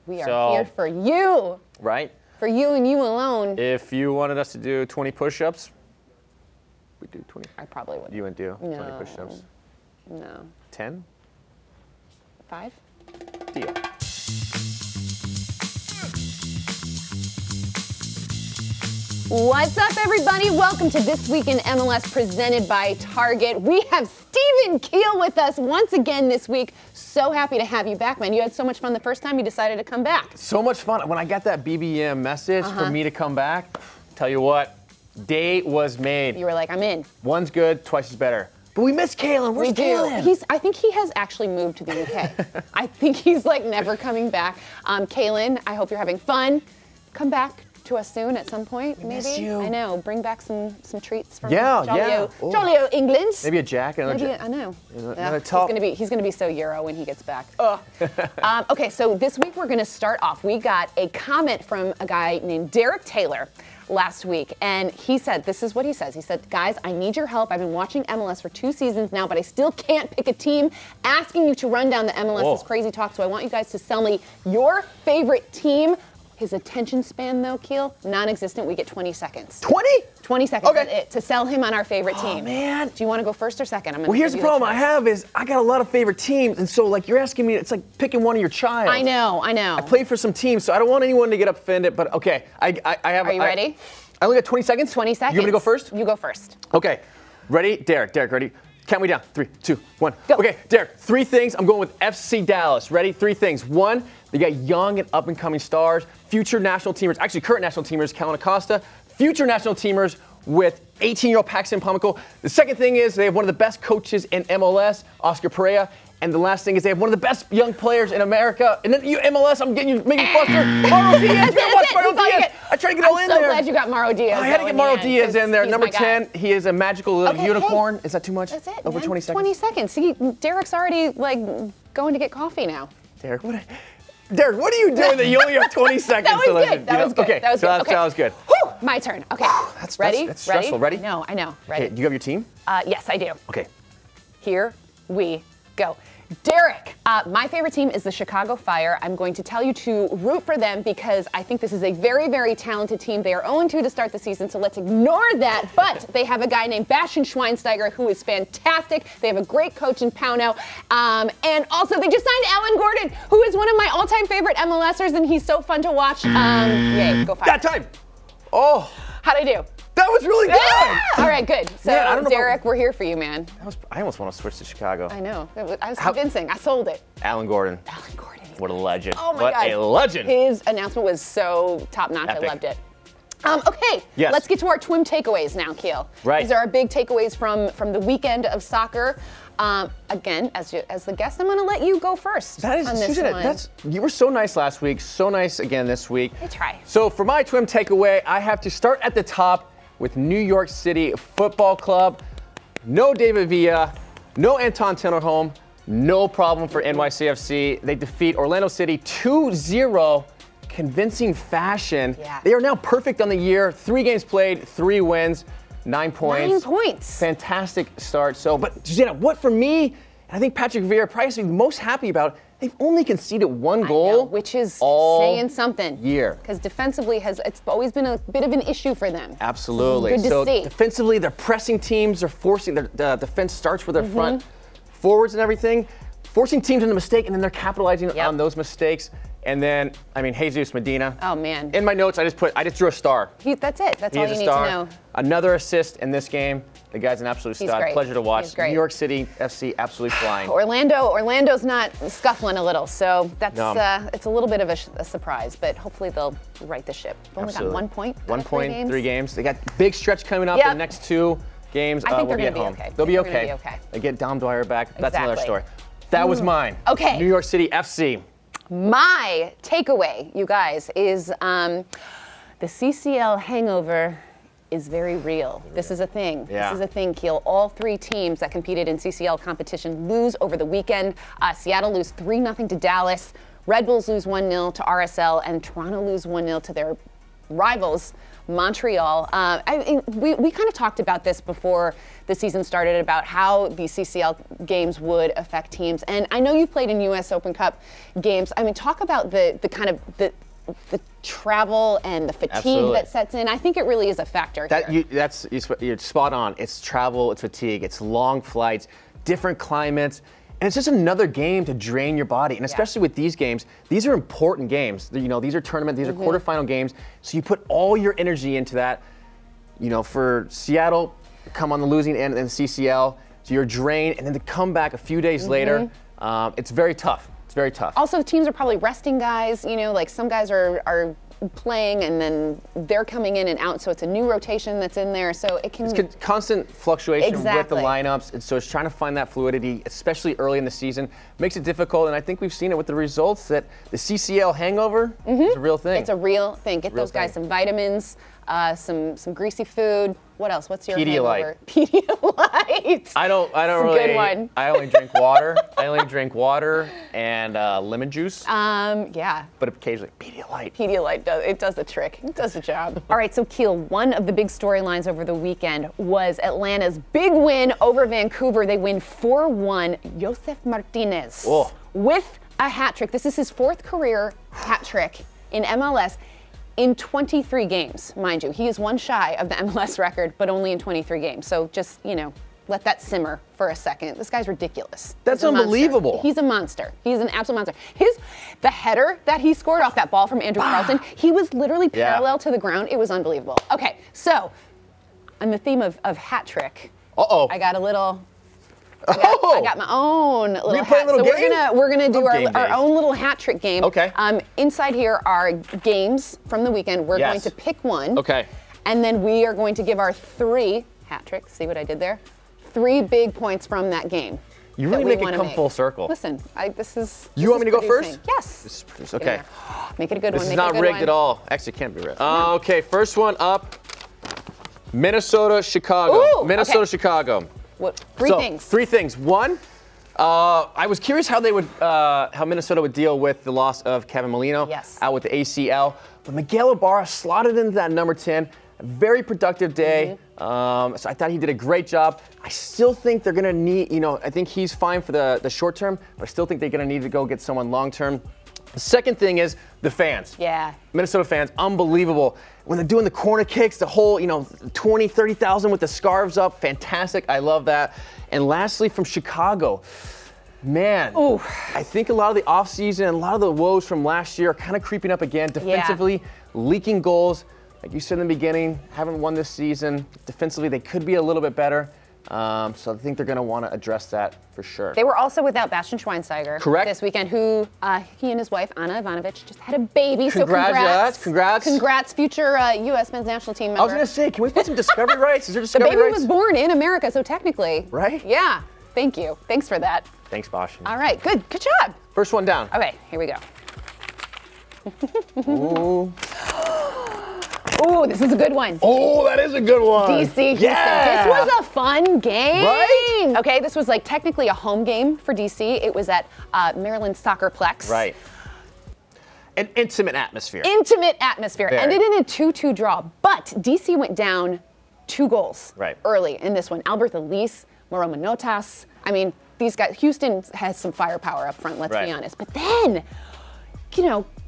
We are here for you. Right? For you and you alone. If you wanted us to do 20 push-ups, we'd do 20. I probably would. You wouldn't do 20 No. push-ups? No. 10? 5? Deal. What's up, everybody? Welcome to This Week in MLS presented by Target. We have Stephen Keel with us once again this week. So happy to have you back, man. You had so much fun the first time you decided to come back. So much fun. When I got that BBM message for me to come back, tell you what, day was made. You were like, I'm in. One's good, twice is better. But we miss Calen. Where's Calen? I think he has actually moved to the UK. I think he's like never coming back. Calen, I hope you're having fun. Come back to us soon at some point, maybe. Miss you. I know. Bring back some treats from Jolly O England. Maybe a Jack. I know. Yeah, he's gonna be so Euro when he gets back. Okay, so this week we're gonna start off. We got a comment from a guy named Derek Taylor last week, and he said, this is what he says. He said, guys, I need your help. I've been watching MLS for 2 seasons now, but I still can't pick a team. Asking you to run down the MLS is crazy talk, so I want you guys to sell me your favorite team. His attention span, though, Keel, non-existent. We get 20 seconds. 20? 20 seconds, Okay. that's it, to sell him on our favorite team. Oh, man. Do you want to go first or second? Well, here's the problem I have is I got a lot of favorite teams, and so, like, you're asking me, it's like picking one of your child. I know. I played for some teams, so I don't want anyone to get offended, but okay. I have. Are you ready? I only got 20 seconds? 20 seconds. You want me to go first? You go first. Okay. Ready? Derek, ready? Count me down. 3, 2, 1. Go. Okay, Derek, 3 things. I'm going with FC Dallas. Ready? 3 things. 1, they got young and up-and-coming stars, future national teamers, actually current national teamers, Calen Acosta, future national teamers with 18-year-old Paxton Pomykal. The second thing is they have one of the best coaches in MLS, Oscar Pereira. And the last thing is they have one of the best young players in America. And then you MLS, I'm getting you making fluster. Mauro Diaz, watch Mauro Diaz. I tried to get all in there. I'm so glad you got Mauro Diaz. I had to get Mauro Diaz in there. Number 10, he is a magical little unicorn. Hey, is that too much? That's it, Over man. 20 seconds. 20 seconds. See, Derek's already like going to get coffee now. Derek, what are you doing that you only have 20 seconds? That was good. That was good. Okay, that was good. Okay. That was good. Whew, my turn. Okay. Ready? That's stressful. Ready? I know. Ready. Okay, do you have your team? Yes, I do. Okay. Here we go. Derek, my favorite team is the Chicago Fire. I'm going to tell you to root for them because I think this is a very, very talented team. They are 0-2 to start the season, so let's ignore that. But they have a guy named Bastian Schweinsteiger who is fantastic. They have a great coach in Pauno. And also, they just signed Alan Gordon, who is one of my all-time favorite MLSers, and he's so fun to watch. Yay, go Fire. That time. Oh. How'd I do? That was really good. Yeah! All right, good. So, man, I don't know Derek, we're here for you, man. I almost want to switch to Chicago. I know. I was convincing. I sold it. Alan Gordon. Alan Gordon. What a legend. Oh, my what God. a legend. His announcement was so top-notch. Epic. I loved it. Okay, yes. Let's get to our TWIM takeaways now, Keel. Right. These are our big takeaways from the weekend of soccer. Again, as the guest, I'm going to let you go first on this Susannah, one. you were so nice last week, so nice again this week. I try. So for my TWIM takeaway, I have to start at the top with New York City Football Club. No David Villa, no Anton Tinnerholm, no problem for NYCFC. They defeat Orlando City 2-0, convincing fashion. Yeah. They are now perfect on the year. 3 games played, 3 wins, 9 points. 9 points. Fantastic start. But Susannah, what for me, I think Patrick Vieira probably has to be most happy about, they've only conceded 1 goal. Which is all saying something. Year. Because defensively, it's always been a bit of an issue for them. Absolutely. Good to see. Defensively, they're pressing teams, they're forcing, their defense starts with their front forwards and everything, forcing teams into mistake, and then they're capitalizing on those mistakes. And then, Jesus Medina. Oh, man. In my notes, I just drew a star. That's it. That's all you need to know. Another assist in this game. The guy's an absolute stud. Great. Pleasure to watch. He's great. New York City FC absolutely flying. Orlando's not scuffling a little, so that's it's a little bit of a surprise, but hopefully they'll right the ship. They've only got 1 point. 1 point, 3 games. They got big stretch coming up. Yep. The next 2 games. I think we'll they're be going to at home. be okay. They'll be Gonna okay. be okay. They get Dom Dwyer back. That's Exactly. another story. That was mine. Okay. New York City FC. My takeaway, you guys, is the CCL hangover is very real. This is a thing. Yeah. This is a thing, Keel. All 3 teams that competed in CCL competition lose over the weekend. Seattle lose 3-0 to Dallas. Red Bulls lose 1-0 to RSL, and Toronto lose 1-0 to their rivals, Montreal. We kind of talked about this before the season started about how these CCL games would affect teams. And I know you've played in U.S. Open Cup games. I mean, talk about the kind of the travel and the fatigue that sets in. I think it really is a factor here. You're spot on. It's travel, it's fatigue, it's long flights, different climates. And it's just another game to drain your body. And especially with these games, these are important games. You know, these are tournament, these are quarterfinal games. So you put all your energy into that. You know, for Seattle, come on the losing end and CCL, so you're drained, and then to come back a few days later, it's very tough. It's very tough. Also, teams are probably resting guys. You know, like some guys are playing and then they're coming in and out, so it's a new rotation that's in there, so it can... It's constant fluctuation with the lineups, and so it's trying to find that fluidity, especially early in the season. Makes it difficult, and I think we've seen it with the results that the CCL hangover is a real thing. It's a real thing. Get those guys some vitamins, some greasy food. What else? What's your hangover? Pedialyte. I don't really. Good one. I only drink water. I only drink water and lemon juice. Yeah. But occasionally Pedialyte. Pedialyte does the trick. It does the job. All right, so Keel, one of the big storylines over the weekend was Atlanta's big win over Vancouver. They win 4-1. Josef Martinez with a hat trick. This is his 4th career hat trick in MLS. In 23 games, mind you. He is one shy of the MLS record, but only in 23 games. So just, you know, let that simmer for a second. This guy's ridiculous. That's unbelievable. He's a monster. He's an absolute monster. The header that he scored off that ball from Andrew Carlton, he was literally parallel to the ground. It was unbelievable. Okay, so on the theme of hat trick, I got a little... I got my own little hat. So we're gonna do our own little hat trick game. Okay. Inside here are games from the weekend. We're going to pick one. Okay. And then we are going to give our 3 hat tricks. See what I did there? 3 big points from that game. You really make it come full circle. Listen, this is. You want me to go first? Yes. This is okay. Make it a good one. This is not rigged at all. Actually, it can't be rigged. Okay, first one up. Minnesota, Chicago. Minnesota, Chicago. What? 3 things. 3 things. One, I was curious how Minnesota would deal with the loss of Kevin Molino out with the ACL. But Miguel Ibarra slotted into that number 10. A very productive day. So I thought he did a great job. I still think they're going to need, I think he's fine for the short term, but I still think they're going to need to go get someone long term. The second thing is the fans. Yeah. Minnesota fans, unbelievable. When they're doing the corner kicks, the whole, 20, 30,000 with the scarves up, fantastic. I love that. And lastly, from Chicago, man, I think a lot of the offseason and a lot of the woes from last year are kind of creeping up again. Defensively, leaking goals. Like you said in the beginning, haven't won this season. Defensively, they could be a little bit better. So I think they're going to want to address that for sure. They were also without Bastian Schweinsteiger this weekend, who he and his wife, Anna Ivanovic, just had a baby. Congrats. Congrats, future U.S. men's national team member. I was going to say, can we put some discovery rights? Is there discovery rights? The baby was born in America, so technically. Right? Yeah. Thank you. Thanks for that. Thanks, Bastian. All right. Good job. First one down. Okay, here we go. Ooh. Ooh, this is a good one. Oh, that is a good one. DC Houston. Yeah. This was a fun game. Right? Okay, this was like technically a home game for DC. It was at Maryland Soccerplex. Right. An intimate atmosphere. Intimate atmosphere. Very. Ended in a 2-2 draw. But DC went down 2 goals early in this one. Albert Elise, Mauro Manotas. I mean, these guys, Houston has some firepower up front, let's be honest. But then,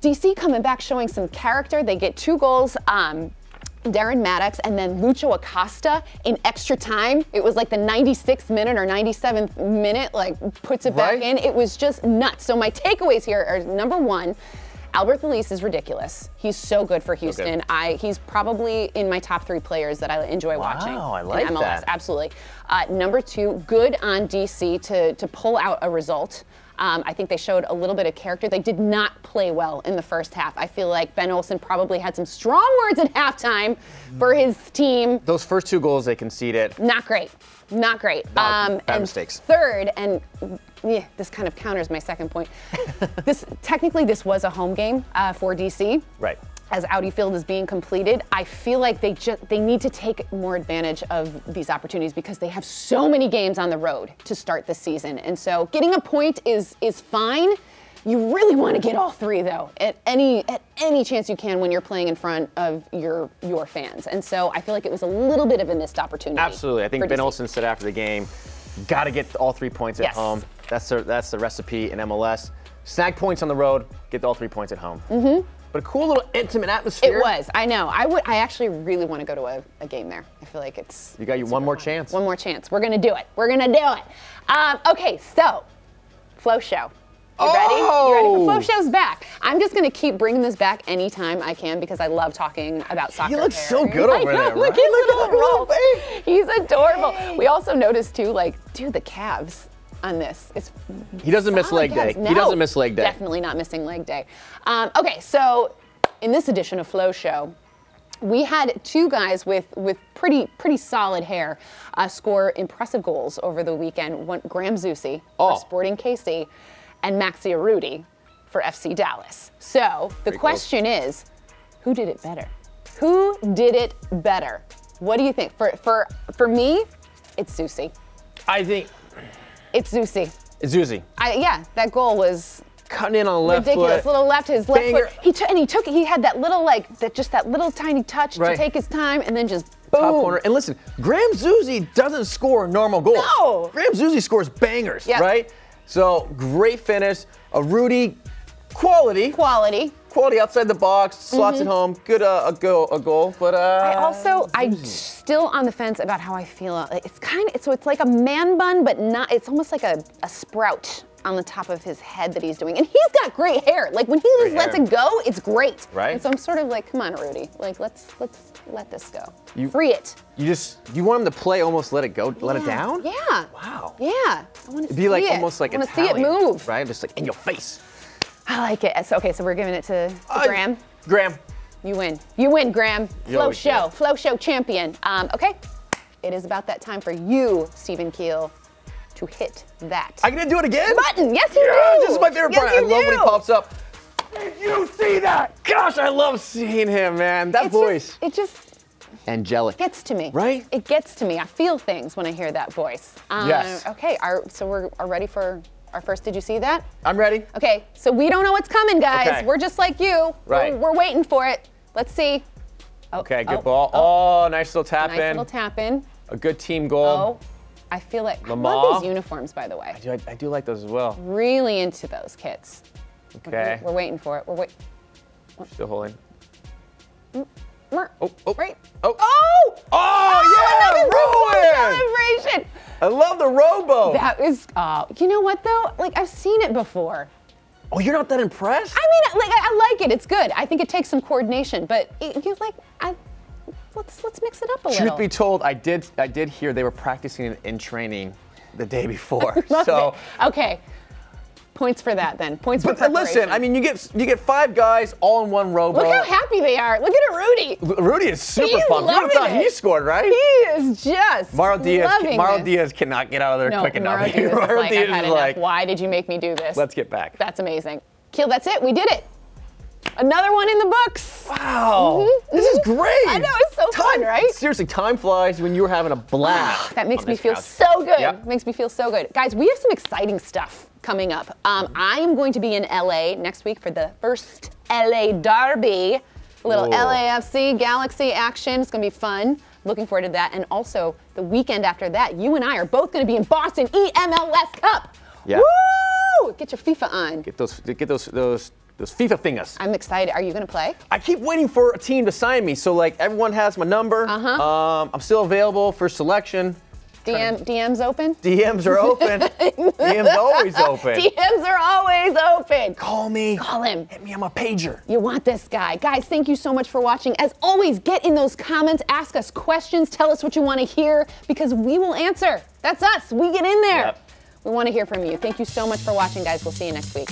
DC coming back showing some character. They get 2 goals. Darren Maddox and then Lucho Acosta in extra time. It was like the 96th minute or 97th minute, puts it back in. It was just nuts. So my takeaways here are, number 1, Albert Elise is ridiculous. He's so good for Houston. He's probably in my top 3 players that I enjoy watching. Wow, I like in MLS. that. Absolutely. Number 2, good on DC to pull out a result. I think they showed a little bit of character. They did not play well in the first half. I feel like Ben Olsen probably had some strong words at halftime for his team. Those first 2 goals they conceded. Not great. Not great. Bad mistakes. Third, and this kind of counters my second point. Technically, this was a home game for DC. Right. As Audi Field is being completed, I feel like they need to take more advantage of these opportunities because they have so many games on the road to start the season. And so getting a point is fine, You really want to get all three, though, at any chance you can when you're playing in front of your fans. And so I feel like it was a little bit of a missed opportunity. Absolutely. I think Ben DC. Olsen said after the game, got to get all 3 points at home. That's the recipe in MLS. Snag points on the road, get all 3 points at home. But a cool little intimate atmosphere. It was. I know. I actually really want to go to a game there. I feel like it's. You got one more chance. One more chance. We're gonna do it. We're gonna do it. Okay, so Flow Show. You ready? You ready for Flow Show's back? I'm just gonna keep bringing this back anytime I can because I love talking about soccer. He looks so good over there, right? Look at little roll. He's adorable. We also noticed too, like, dude, the calves on this. He doesn't miss leg day. No, he doesn't miss leg day. Definitely not missing leg day. Okay, so in this edition of Flow Show, we had two guys with pretty solid hair score impressive goals over the weekend. One, Graham Zusi for Sporting KC, and Maxi Arudi for FC Dallas. So the question is, who did it better? Who did it better? What do you think? For me, it's Zusi. I think it's Zusi. It's Zusi. Yeah, that goal was cutting in on the left ridiculous. foot. Little left, his left foot. He had that little that little tiny touch to take his time, and then just boom. Top corner. And listen, Graham Zusi doesn't score normal goals. No. Graham Zusi scores bangers, right? So great finish. Rudy, quality outside the box, slots it home. Good a goal. But I'm still on the fence about how I feel. It's like a man bun, but not. It's almost like a sprout on the top of his head that he's doing. And he's got great hair. Like when he just lets it go, it's great. Right. And so I'm sort of like, come on, Rudy. Like let's let this go. Free it. You want him to play almost let it go, let it down? Yeah. Wow. Yeah. I want to see be like it. almost like I want Italian, to see it move. Right? Just like in your face. I like it. So, okay, so we're giving it to Graham. Graham. You win. You win, Graham. Flow Show. Do. Flow Show champion. Okay. It is about that time for you, Stephen Keel, to hit that. I gonna do it again? Button. Yes, you do. This is my favorite part. I love when he pops up. Did you see that? Gosh, I love seeing him, man. That voice. It just angelic. Gets to me. Right? It gets to me. I feel things when I hear that voice. Yes. Okay, so we're ready for our first Did You See That? I'm ready. Okay, so we don't know what's coming, guys. Okay. We're just like you. Right. We're waiting for it. Let's see. Okay, good ball. Oh, nice little tap in. Nice little tap in. A good team goal. I feel like, I Lamar. love these uniforms, by the way. I do like those as well. Really into those kits. Okay. We're waiting for it. Still holding. Right. Oh, yeah, celebration. I love the rowboat. That is, you know what though? Like I've seen it before. Oh, you're not that impressed? I mean, like I like it. It's good. I think it takes some coordination, but let's mix it up a little. Truth be told, I did hear they were practicing in training the day before. Okay. Points for that then. Points for preparation. Listen, I mean, you get 5 guys all in one rowboat. Look how happy they are. Look at Rudy. Rudy is super pumped. You thought he scored, right? He is just Mauro Diaz cannot get out of there quick enough. Mauro Diaz is like, why did you make me do this? Let's get back. That's amazing. Keel, that's it. We did it. Another one in the books. Wow. This is great. I know, it's so fun, right? Seriously, time flies when you're having a blast. That makes me feel so good. Makes me feel so good. Guys, we have some exciting stuff coming up. I am going to be in LA next week for the first LA Derby. A little LAFC Galaxy action. It's going to be fun. Looking forward to that. And also, the weekend after that, you and I are both going to be in Boston, MLS Cup. Yeah. Woo! Get your FIFA on. Get those FIFA fingers. I'm excited. Are you going to play? I keep waiting for a team to sign me. So, like, everyone has my number. I'm still available for selection. DM's open? DMs are open. DMs always open. DMs are always open. Call me. Call him. Hit me on my pager. You want this guy. Guys, thank you so much for watching. As always, get in those comments. Ask us questions. Tell us what you want to hear because we will answer. That's us. We get in there. We want to hear from you. Thank you so much for watching, guys. We'll see you next week.